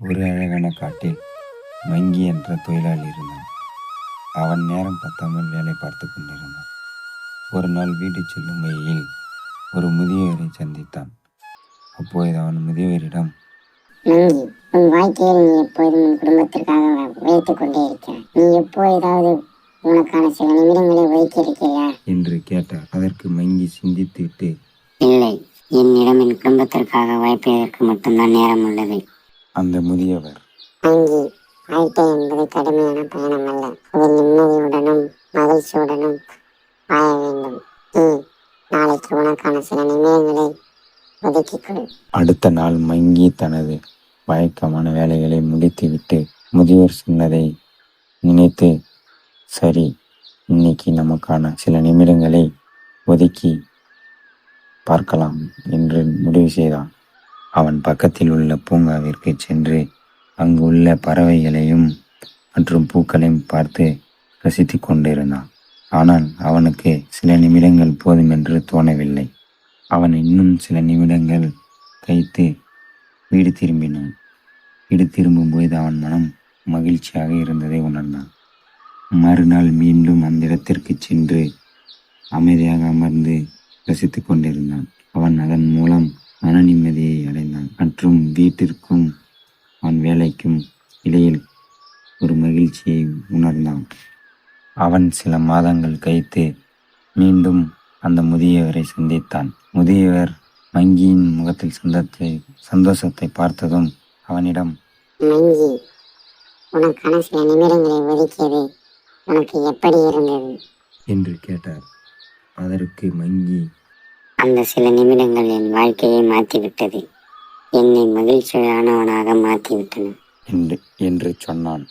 ஒரு அழகான காட்டில் மங்கி என்ற தொழிலாளி இருந்தான். அவன் நேரம் பத்தாமல் வேலை பார்த்து கொண்டிருந்தான். ஒரு நாள் வீடு செல்லும் வழியில் ஒரு முதியவரை சந்தித்தான். அப்போது அவன் முதியவரிடம், மங்கி, உன் வாழ்க்கையில் நீ எப்போதும் உன் குடும்பத்திற்காக உழைத்துக் கொண்டே இருக்கிறாய். நீ எப்போதாவது உனக்கான சில நிமிடங்களை ஒதுக்கி இருக்கிறியா என்று கேட்டார். அதற்கு மங்கி சிந்தித்துவிட்டு, இல்லை, என்னிடம் என் குடும்பத்திற்காக உழைப்பதற்கு மட்டும்தான் நேரம் உள்ளது. அந்த முதியவர், மங்கி, வாழ்க்கை என்பது கடுமையான பயணம் அல்ல, அதில் நிம்மதியுடனும் மகிழ்ச்சியுடனும் வாழ வேண்டும். நீ நாளைக்கு உனக்கான சில நிமிடங்களை ஒதுக்கிக்கொள். அடுத்த நாள் மங்கி தனது வழக்கமான வேலைகளை முடித்துவிட்டு முதியோர் சொன்னதை நினைத்து, சரி, இன்னைக்கு நமக்கான சில நிமிடங்களை ஒதுக்கி பார்க்கலாம் என்று முடிவு செய்தான். அவன் பக்கத்தில் உள்ள பூங்காவிற்கு சென்று அங்கு உள்ள பறவைகளையும் மற்றும் பூக்களையும் பார்த்து ரசித்து கொண்டிருந்தான். ஆனால் அவனுக்கு சில நிமிடங்கள் போதும் என்று தோணவில்லை. அவன் இன்னும் சில நிமிடங்கள் கழித்து வீடு திரும்பினான். வீடு திரும்பும்போது அவன் மனம் மகிழ்ச்சியாக இருந்ததை உணர்ந்தான். மறுநாள் மீண்டும் அந்த இடத்திற்கு சென்று அமைதியாக அமர்ந்து ரசித்து கொண்டிருந்தான். அவன் அதன் மூலம் மன நிம்மதியை அடைந்தான் மற்றும் வீட்டிற்கும் அவன் வேலைக்கும் இடையில் ஒரு மகிழ்ச்சியை உணர்ந்தான். அவன் சில மாதங்கள் கழித்து மீண்டும் அந்த முதியவரை சந்தித்தான். முதியவர் மங்கியின் முகத்தில் சந்தோஷத்தை பார்த்ததும் அவனிடம், மங்கி, உனக்கான சில நிமிடங்களை ஒதுக்கியது உனக்கு எப்படி இருந்தது என்று கேட்டார். அதற்கு மங்கி, அந்த சில நிமிடங்கள் என் வாழ்க்கையை மாற்றிவிட்டது, என்னை மகிழ்ச்சியானவனாக மாற்றிவிட்டன என்று சொன்னான்.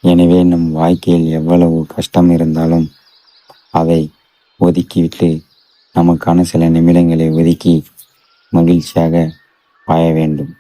எனவே நம் வாழ்க்கையில் எவ்வளவு கஷ்டம் இருந்தாலும் அதை ஒதுக்கிவிட்டு நமக்கான சில நிமிடங்களை ஒதுக்கி மகிழ்ச்சியாக வாழ வேண்டும்.